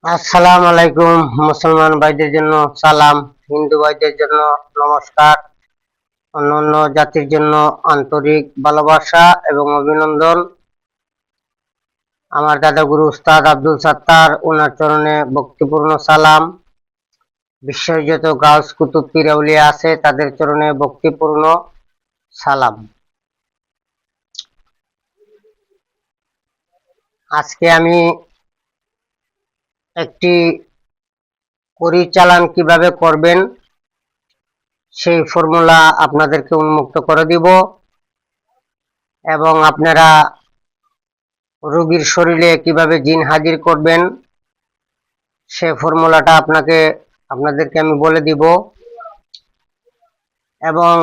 আসসালামু আলাইকুম। মুসলমান ভাইদের জন্য সালাম, হিন্দু ভাইদের জন্য নমস্কার, অন্যান্য জাতির জন্য আন্তরিক ভালোবাসা এবং অভিনন্দন। আমার দাদা গুরু উস্তাদ আব্দুল সাত্তার, ওনার চরণে ভক্তিপূর্ণ সালাম। বিশ্বের যত গাউস কুতুব পীর আউলিয়া আছে তাদের চরণে ভক্তিপূর্ণ সালাম। আজকে আমি একটি পরিচালন কিভাবে করবেন সেই ফর্মুলা আপনাদেরকে উন্মুক্ত করে দিব, এবং আপনারা রোগীর শরীরে কিভাবে জিন হাজির করবেন সে ফর্মুলাটা আপনাদেরকে আমি বলে দিব। এবং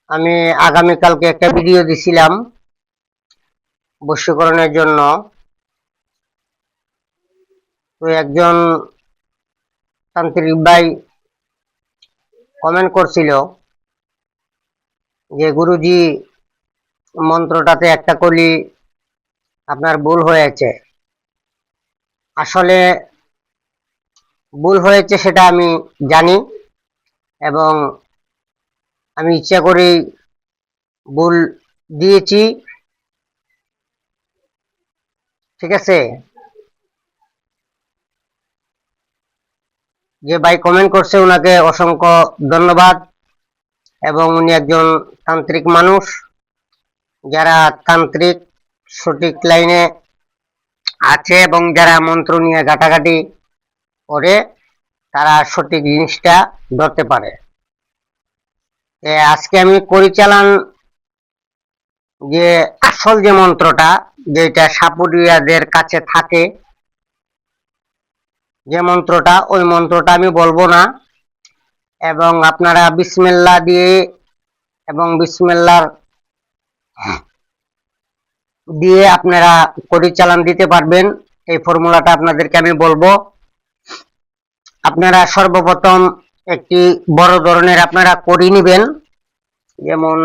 আমি আগামীকালকে একটা ভিডিও দিছিলাম বশীকরণের জন্য। তো একজন তান্ত্রিক ভাই কমেন্ট করছিল যে গুরুজি, মন্ত্রটাতে একটা কলি আপনার ভুল হয়েছে। আসলে ভুল হয়েছে সেটা আমি জানি, এবং আমি ইচ্ছা করেই ভুল দিয়েছি, ঠিক আছে। যে ভাই কমেন্ট করছে ওনাকে অসংখ্য ধন্যবাদ, এবং উনি একজন তান্ত্রিক মানুষ। যারা তান্ত্রিক সঠিক লাইনে আছে এবং যারা মন্ত্র নিয়ে ঘাটাঘাটি করে তারা সঠিক জিনিসটা ধরতে পারে। আজকে আমি পরিচালন যে আসল যে মন্ত্রটা, যেটা সাপুরিয়াদের কাছে থাকে, যে মন্ত্রটা, ওই মন্ত্রটা আমি বলবো না, এবং আপনারা বিসমিল্লাহ দিয়ে এবং বিসমিল্লাহর দিয়ে আপনারা পরিচালন দিতে পারবেন। এই ফর্মুলাটা আপনাদেরকে আমি বলবো। আপনারা সর্বপ্রথম একটি বড় ধরনের আপনারা কড়ি নেবেন, যেমন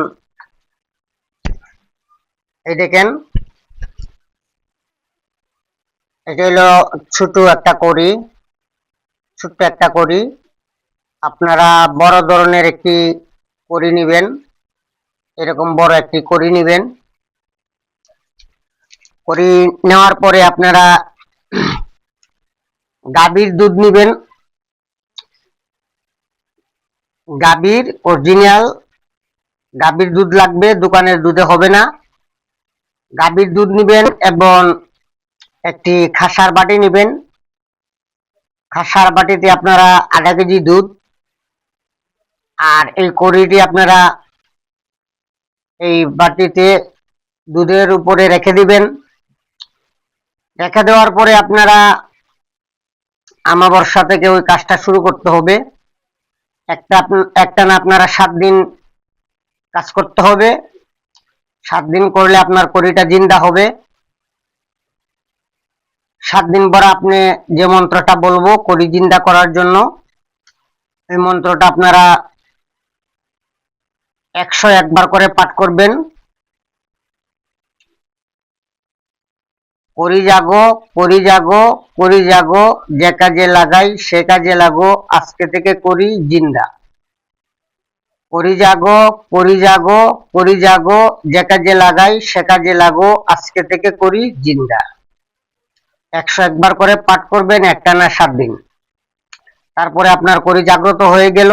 এই দেখেন, এটা হলো ছোট্ট একটা কড়ি। আপনারা বড় ধরনের একটি কড়ি নেবেন, এরকম বড় একটি কড়ি নেবেন। কড়ি নেওয়ার পরে আপনারা গাভীর দুধ নেবেন। গাভীর অরিজিনাল গাভীর দুধ লাগবে, দোকানের দুধে হবে না। গাভীর দুধ নেবেন এবং একটি খাসার বাটি নেবেন। খাসার বাটিতে আপনারা আধা কেজি দুধ, আর এই কড়িটি আপনারা এই বাটিতে দুধের উপরে রেখে দিবেন। রেখে দেওয়ার পরে আপনারা আমাবস্যা থেকে ওই কাজটা শুরু করতে হবে। একটানা আপনারা 7 দিন কাজ করতে হবে। 7 দিন করলে আপনার কড়িটা জিন্দা হবে। 7 দিন পর আপনি যে মন্ত্রটা বলবো কড়ি জিন্দা করার জন্য, এই মন্ত্রটা আপনারা 101 বার করে পাঠ করবেন। করি জাগো, করি জাগো, করি জাগো, যে কাজে লাগাই সে কাজে লাগো, আজকে থেকে করি জিন্দা। করি জাগো, করি জাগো, করি জাগো, যে কাজে লাগাই সে কাজে লাগো, আজকে থেকে করি জিন্দা। 101 বার করে পাঠ করবেন একটানা 7 দিন। তারপরে আপনার করি জাগ্রত হয়ে গেল।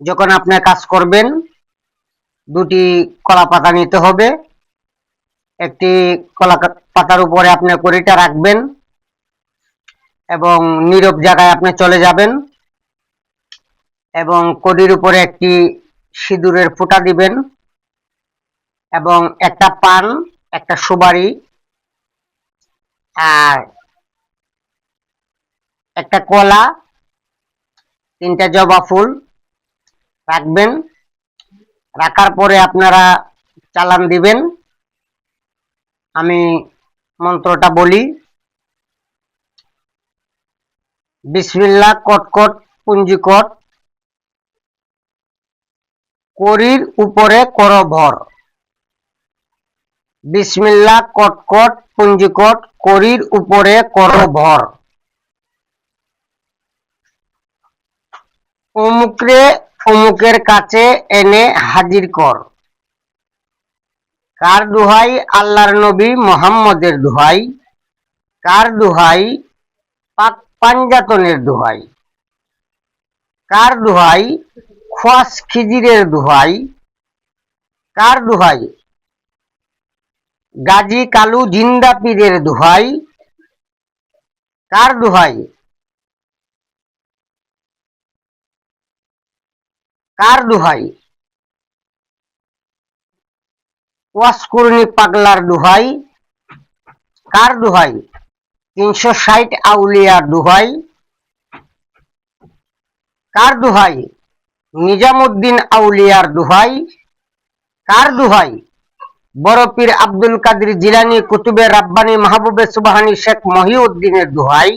যখন আপনি কাজ করবেন, 2টি কলা পাতা নিতে হবে। একটি কলা পাতার উপরে আপনি কড়িটা রাখবেন এবং নীরব জায়গায় আপনি চলে যাবেন, এবং কড়ির উপরে একটি সিঁদুরের ফোঁটা দিবেন, এবং একটা পান, একটা সুপারি, আর একটা কলা, 3টা জবা ফুল রাখবেন। রাখার পরে আপনারা চালান দিবেন। আমি মন্ত্রটা বলি, বিসমিল্লাহ কটকট পুঞ্জিকট, কড়ির উপরে কর ভর, বিসমিল্লাহ কটকট পুঞ্জিকট করির উপরে করো ভর। অমুকরে অমুকের কাছে এনে হাজির কর। কার দোহাই? আল্লাহর নবী মুহাম্মদের দোহাই। কার দোহাই? পাক পাঞ্জাতনের দোহাই। কার দোহাই? খোয়াস খিজিরের দোহাই। কার দোহাই? গাজী কালু জিন্দা পীরের দোহাই। কার দোহাই? কার দোহাই? ওয়াসকুরনি পাগলার দোহাই। কার দোহাই? 360 আউলিয়ার দোহাই। কার দোহাই? নিজামুদ্দিন আউলিয়ার দোহাই। কার দোহাই? বড় পীর আব্দুল কাদের জিলানী কুতুবে রাব্বানী মাহবুবে সুবহানী শেখ মহিউদ্দিনের দোহাই।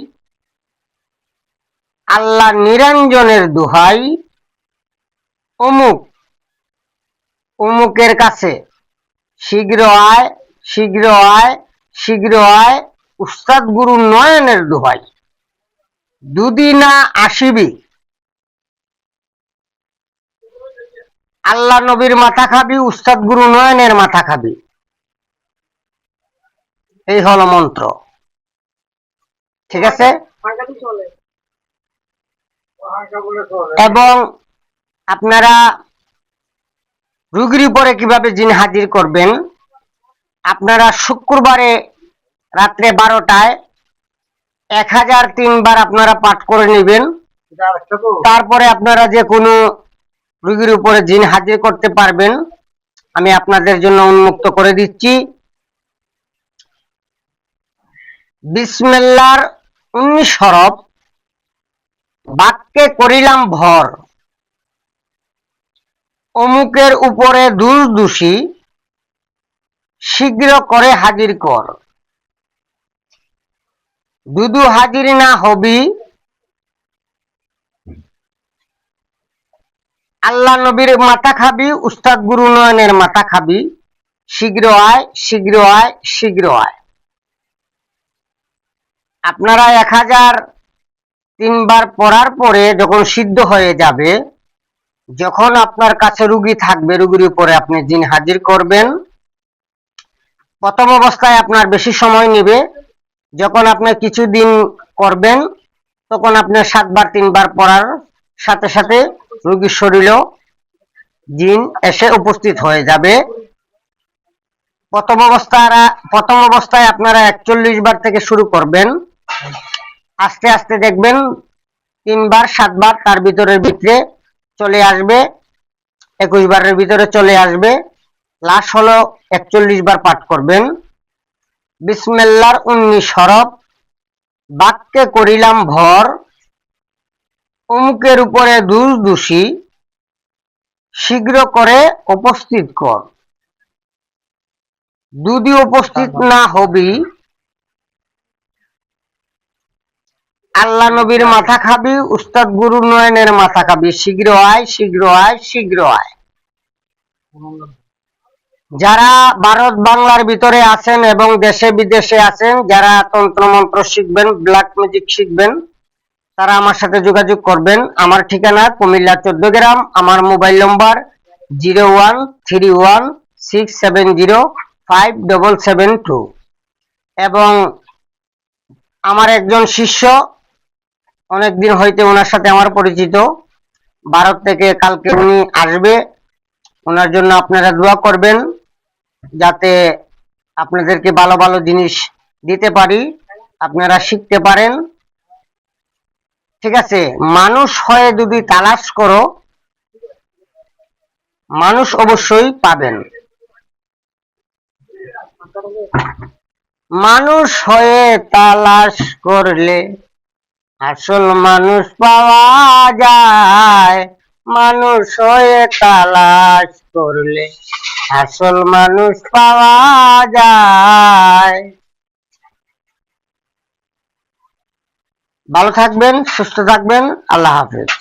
আল্লাহ নিরঞ্জনের দোহাই। অমুক অমুকের কাছে শীঘ্র আয়, শীঘ্র আয়, শীঘ্র আয়, উস্তাদ গুরু নয়নের দোহাই। দুদিনা আসিবি, আল্লাহ নবীর মাথা খাবি, উস্তাদ গুরু নয়নের মাথা খাবি। এই হলো মন্ত্র। ঠিক আছে? এবং আপনারা রোগীর উপরে কিভাবে জিন হাজির করবেন, আপনারা শুক্রবারে রাত্রে 12টায় 1003 বার আপনারা পাঠ করে নেবেন। তারপরে আপনারা যে কোনো রোগীর উপরে জিন হাজির করতে পারবেন। আমি আপনাদের জন্য উন্মুক্ত করে দিচ্ছি। বিসমিল্লাহর 19 হরফ, বাক্যে করিলাম ভর। অমুকের উপরে দোষী, শীঘ্র করে হাজির কর। দুদু হাজির না হবি, আল্লাহ নবীর মাথা খাবি, উস্তাদ গুরু নয়নের মাথা খাবি। শীঘ্র আয়, শীঘ্র আয়, শীঘ্র আয়। আপনারা 1003 বার পড়ার পরে যখন সিদ্ধ হয়ে যাবে, যখন আপনার কাছে রুগী থাকবে, রুগীর উপরে আপনি জিন হাজির করবেন। প্রথম অবস্থায় আপনার বেশি সময় নেবে। যখন আপনি কিছুদিন করবেন, তখন আপনি 7 বার 3 বার পড়ার সাথে সাথে রোগীর শরীরেও জিন এসে উপস্থিত হয়ে যাবে। প্রথম অবস্থায় আপনারা 41 বার থেকে শুরু করবেন। আস্তে আস্তে দেখবেন 3 বার 7 বার তার ভিতরে চলে আসবে, 21 বারের ভিতরে চলে আসবে। লাস্ট হলো 41 বার পাঠ করবেন। বিসমিল্লাহর 19 হরফ, বাক্যে করিলাম ভর। অমুকের উপরে দোষী, শীঘ্র করে উপস্থিত কর। যদি উপস্থিত না হবি, আল্লাহ নবীর মাথা খাবি, উস্তাদ গুরু নয়নের মাথা খাবি। শীঘ্র আয়, শীঘ্র আয়, শীঘ্র আয়। যারা ভারত বাংলার ভিতরে আছেন এবং দেশে বিদেশে আছেন, যারা তন্ত্র মন্ত্র শিখবেন, ব্ল্যাক ম্যাজিক শিখবেন, তারা আমার সাথে যোগাযোগ করবেন। আমার ঠিকানা কুমিল্লা 14 গ্রাম। আমার মোবাইল নম্বর 013167057772। এবং আমার একজন শিষ্য, অনেকদিন হইতে ওনার সাথে আমার পরিচিত, ভারত থেকে কালকে উনি আসবে। ওনার জন্য আপনারা দোয়া করবেন, যাতে আপনাদেরকে ভালো ভালো জিনিস দিতে পারি, আপনারা শিখতে পারেন। ঠিক আছে? মানুষ হয়ে যদি তালাশ করো, মানুষ অবশ্যই পাবেন। মানুষ হয়ে তালাশ করলে আসল মানুষ পাওয়া যায়। মানুষ হয়ে তালাশ করলে আসল মানুষ পাওয়া যায়। ভালো থাকবেন, সুস্থ থাকবেন। আল্লাহ হাফেজ।